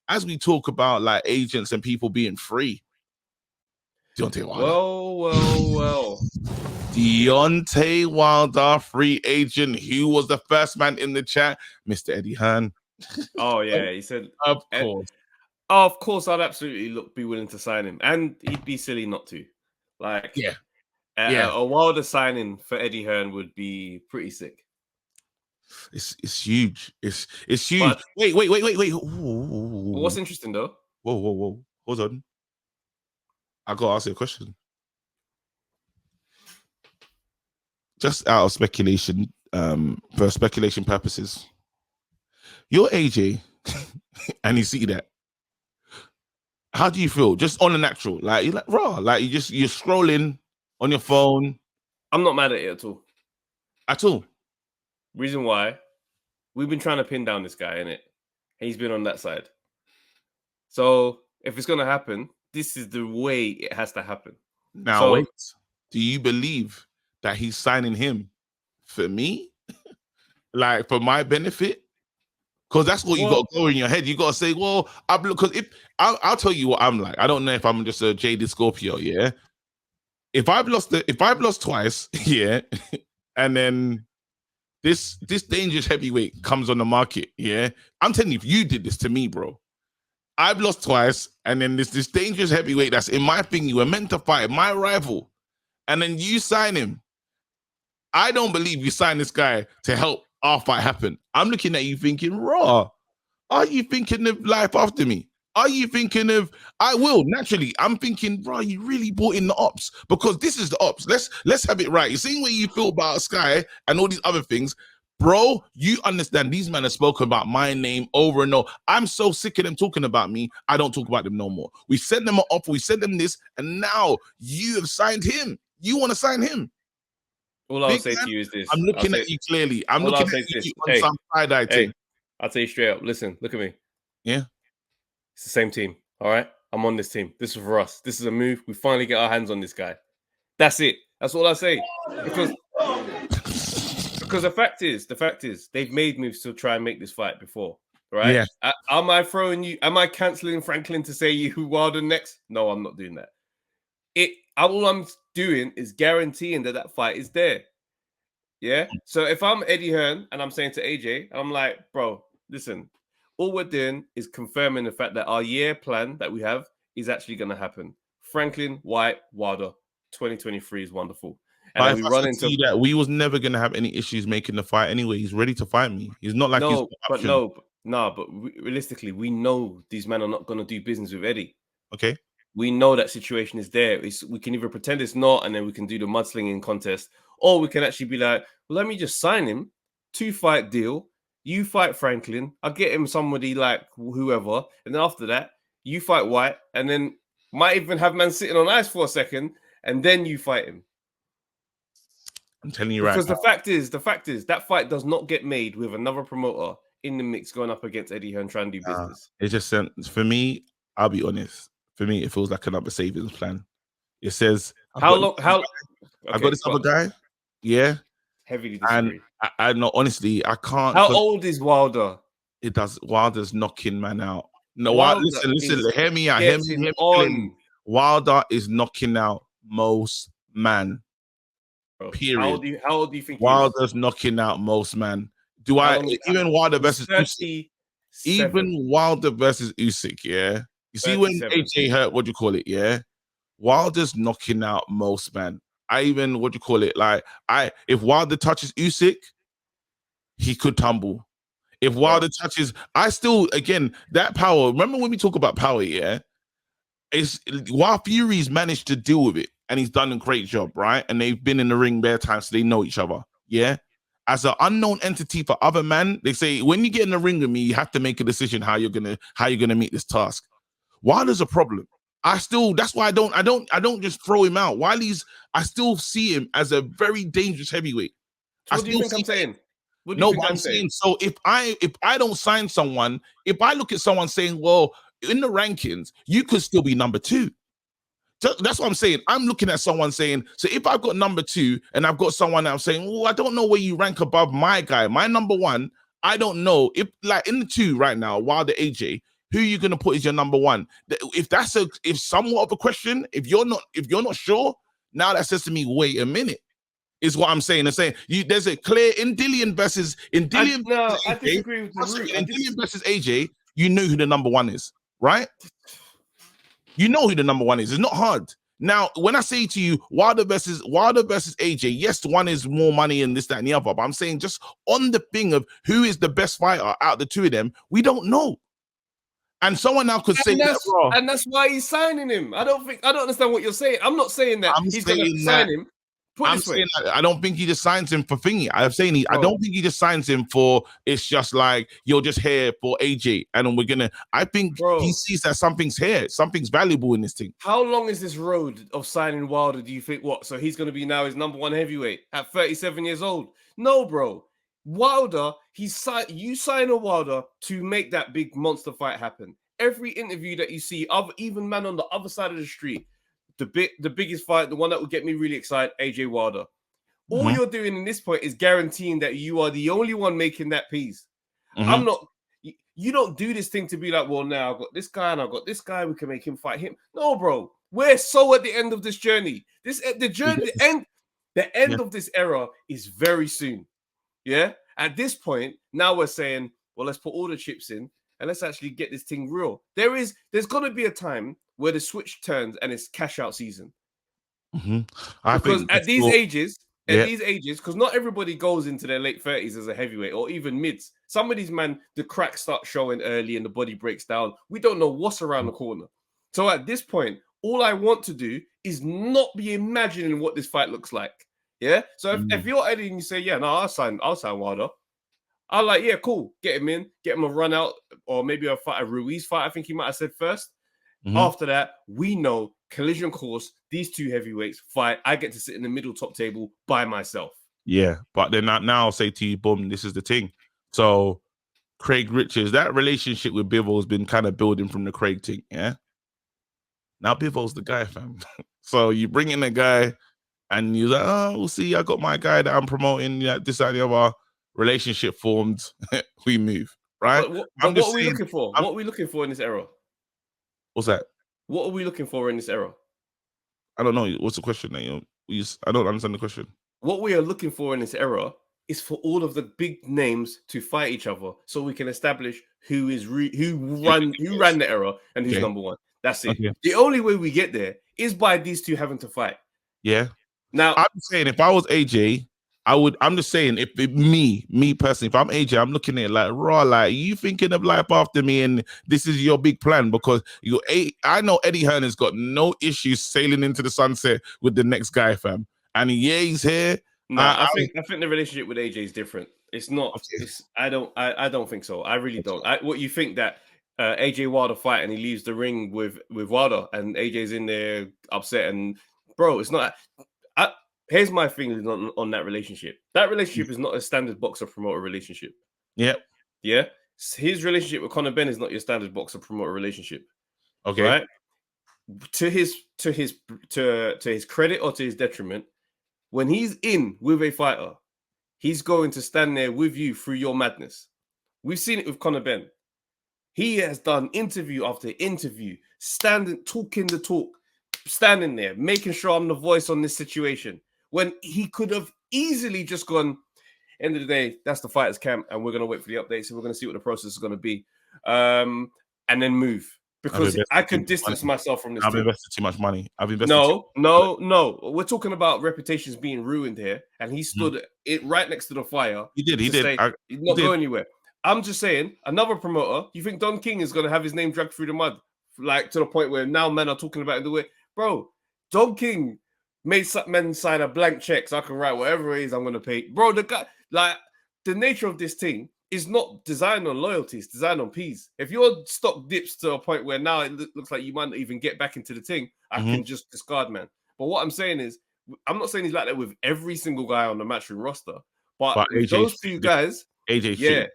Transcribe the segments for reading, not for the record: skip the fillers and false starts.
as we talk about like agents and people being free, Deontay Wilder. Well. Deontay Wilder, free agent. Who was the first man in the chat? Mr. Eddie Hearn. Oh yeah, he said, of course. Of course, I'd absolutely be willing to sign him, and he'd be silly not to. Like, a Wilder signing for Eddie Hearn would be pretty sick. It's huge. It's huge. But, wait. What's interesting though? Whoa. Hold on. I gotta ask you a question. Just out of speculation, for speculation purposes. You're AJ, and you see that. How do you feel? Just on the natural, like you're like raw, like you're scrolling on your phone. I'm not mad at it at all. At all. Reason why, we've been trying to pin down this guy, innit? He's been on that side. So if it's gonna happen, this is the way it has to happen. Now wait, do you believe that he's signing him for me? Like for my benefit? Because that's what you got to go in your head. You got to say, well, because if I'll tell you what I'm like. I don't know if I'm just a jaded Scorpio, yeah. If I've lost twice, yeah, and then this dangerous heavyweight comes on the market, yeah. I'm telling you, if you did this to me, bro, I've lost twice, and then this dangerous heavyweight that's in my thing, you were meant to fight, my rival, and then you sign him. I don't believe you signed this guy to help our fight happen. I'm looking at you thinking, raw. Are you thinking of life after me? Are you thinking of I will? Naturally, I'm thinking, bro, you really bought in the ops because this is the ops. Let's have it right. You're seeing where you feel about Sky and all these other things, bro. You understand these men have spoken about my name over and over. I'm so sick of them talking about me. I don't talk about them no more. We sent them an offer, we sent them this, and now you have signed him. You want to sign him? All I'll say to you is this. I'm looking at you clearly. I'm looking at you on some side-eye thing. I'll tell you straight up. Listen, look at me. Yeah. It's the same team. All right. I'm on this team. This is for us. This is a move. We finally get our hands on this guy. That's it. That's all I say. Because the fact is, they've made moves to try and make this fight before. Right? Yeah. Am I canceling Franklin to say you Wilder next? No, I'm not doing that. All I'm doing is guaranteeing that fight is there. Yeah. So if I'm Eddie Hearn and I'm saying to AJ, I'm like, bro, listen, all we're doing is confirming the fact that our year plan that we have is actually going to happen. Franklin, White, Wilder, 2023 is wonderful. And we run into that we was never going to have any issues making the fight anyway. He's ready to fight me. He's not like but realistically, we know these men are not going to do business with Eddie. Okay. We know that situation is there. We can either pretend it's not, and then we can do the mudslinging contest, or we can actually be like, well, let me just sign him, 2-fight deal. You fight Franklin. I'll get him somebody like whoever. And then after that, you fight White, and then might even have man sitting on ice for a second, and then you fight him. I'm telling you right now. Because the fact is, that fight does not get made with another promoter in the mix going up against Eddie Hearn trying to do business. It's just, for me, I'll be honest. For me, it feels like another savings plan. It says, I've got this other guy. Yeah. Heavily disagree. And I know, honestly, I can't. How old is Wilder? Wilder's knocking man out. No, listen, hear me out. Hear me on. Wilder is knocking out most man. Bro, period. How old do you think Wilder's knocking out most man? Even Wilder versus Usyk? Even Wilder versus Usyk, yeah? You see when AJ hurt, what do you call it, yeah? Wilder's knocking out most man. If Wilder touches Usyk, he could tumble. If Wilder touches, that power, remember when we talk about power, yeah? While Fury's managed to deal with it, and he's done a great job, right? And they've been in the ring bare times, so they know each other, yeah? As an unknown entity for other men, they say, when you get in the ring with me, you have to make a decision how you're gonna meet this task. Wilder's a problem. That's why I don't just throw him out. I still see him as a very dangerous heavyweight. What do you think I'm saying? I'm saying, so if I don't sign someone, if I look at someone saying, well, in the rankings, you could still be number 2. That's what I'm saying. I'm looking at someone saying, so if I've got number 2 and I've got someone that I'm saying, oh, I don't know where you rank above my guy, my number 1, I don't know. If like in the 2 right now, Wilder AJ, who you gonna put as your number one? If that's if somewhat of a question, if you're not sure, now that says to me, wait a minute. Is what I'm saying. I'm saying there's a clear in Dillian versus AJ. I disagree with the root. In Dillian versus AJ, you know who the number one is, right? You know who the number one is. It's not hard. Now, when I say to you Wilder versus AJ, yes, one is more money and this, that, and the other. But I'm saying just on the thing of who is the best fighter out of the two of them, we don't know. And someone now could say and that's why he's signing him. I don't understand what you're saying. I'm not saying that he's going to sign him. I'm saying I don't think he just signs him for thingy. I'm saying I don't think he just signs him for it's just like you're just here for AJ and we're gonna. I think he sees that something's here, something's valuable in this thing. How long is this road of signing Wilder? Do you think what? So he's gonna be now his number one heavyweight at 37 years old? No, bro. Wilder, you sign a Wilder to make that big monster fight happen. Every interview that you see, even man on the other side of the street. The biggest fight, the one that would get me really excited, AJ Wilder. All you're doing in this point is guaranteeing that you are the only one making that piece. I'm not. You don't do this thing to be like, well, now I've got this guy and I've got this guy. We can make him fight him. No, bro. We're so at the end of this journey. The end of this era is very soon. Yeah. At this point, now we're saying, well, let's put all the chips in and let's actually get this thing real. There's going to be a time where the switch turns and it's cash out season. Because at these ages, because not everybody goes into their late 30s as a heavyweight or even mids. Some of these men, the cracks start showing early and the body breaks down. We don't know what's around the corner. So at this point, all I want to do is not be imagining what this fight looks like. Yeah. So if you're Eddie and you say, yeah, no, I'll sign Wilder. I'm like, yeah, cool. Get him in, get him a run out, or maybe a Ruiz fight. I think he might have said first. After that, we know collision course, these two heavyweights fight. I get to sit in the middle top table by myself. Yeah, but then now I'll say to you, boom, this is the thing. So Craig Richards, that relationship with Bivol has been kind of building from the Craig thing, yeah? Now Bivol's the guy, fam. So you bring in a guy and you're like, oh, we'll see, I got my guy that I'm promoting, this and the other. Relationship formed, we move, right? But what are we looking for? What are we looking for in this era? What's that? What are we looking for in this era? I don't know. What's the question? I don't understand the question. What we are looking for in this era is for all of the big names to fight each other, so we can establish who ran the era and who's number one. That's it. Okay. The only way we get there is by these two having to fight. Yeah. Now I'm saying if I was AJ, I'm just saying if me personally, if I'm AJ, I'm looking at it like raw, like you thinking of life after me, and this is your big plan because I know Eddie Hearn has got no issues sailing into the sunset with the next guy, fam. And he's here. No, I think the relationship with AJ is different. It's not. Okay. I don't think so. I really don't. What you think that AJ Wilder fight and he leaves the ring with Wilder and AJ's in there upset and bro, it's not. Here's my feelings on that relationship. That relationship is not a standard boxer promoter relationship. Yep. Yeah. His relationship with Conor Benn is not your standard boxer promoter relationship. Okay. Right. To his credit or to his detriment, when he's in with a fighter, he's going to stand there with you through your madness. We've seen it with Conor Benn. He has done interview after interview, talking the talk, standing there, making sure I'm the voice on this situation. When he could have easily just gone, end of the day, that's the fighters camp, and we're going to wait for the updates, and we're going to see what the process is going to be, and then move. Because I could distance myself from this. I've invested too much money. No. We're talking about reputations being ruined here, and he stood it right next to the fire. He did. He's not going anywhere. I'm just saying, another promoter, you think Don King is going to have his name dragged through the mud, like to the point where now men are talking about it in the way, bro, Don King made some men sign a blank check so I can write whatever it is I'm going to pay. Bro, the guy, like, the nature of this thing is not designed on loyalty, it's designed on peace. If your stock dips to a point where now it looks like you might not even get back into the thing, I can just discard, man. But what I'm saying is, I'm not saying he's like that with every single guy on the matchroom roster, but with those two guys, AJ,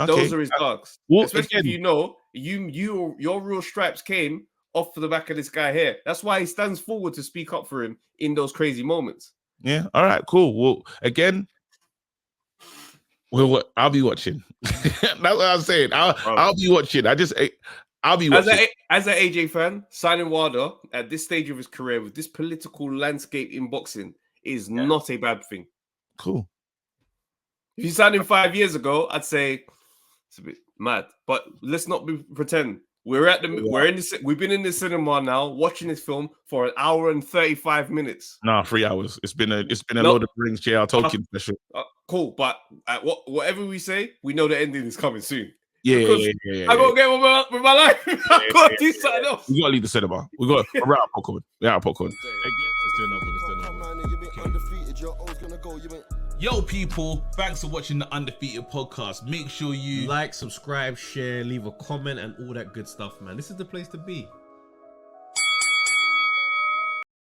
those are his dogs. Well, especially if you know your real stripes came off the back of this guy here. That's why he stands forward to speak up for him in those crazy moments. Yeah. All right. Cool. Well, again, Well, what I'll be watching. That's what I'm saying. I'll be watching. I'll be watching. As an AJ fan, signing Wilder at this stage of his career with this political landscape in boxing is not a bad thing. Cool. If you signed him 5 years ago, I'd say it's a bit mad. But let's not pretend. We've been in the cinema now watching this film for 1 hour and 35 minutes. Nah, 3 hours. It's been a Lord of the Rings JR Tolkien special. Cool, but whatever we say, we know the ending is coming soon. Yeah. I gotta get on with my life. I gotta do something else. We gotta leave the cinema. We got we're out of popcorn. We're out of popcorn. Let's do another one. Yo, people, thanks for watching the Undefeated podcast. Make sure you like, subscribe, share, leave a comment, and all that good stuff, man. This is the place to be.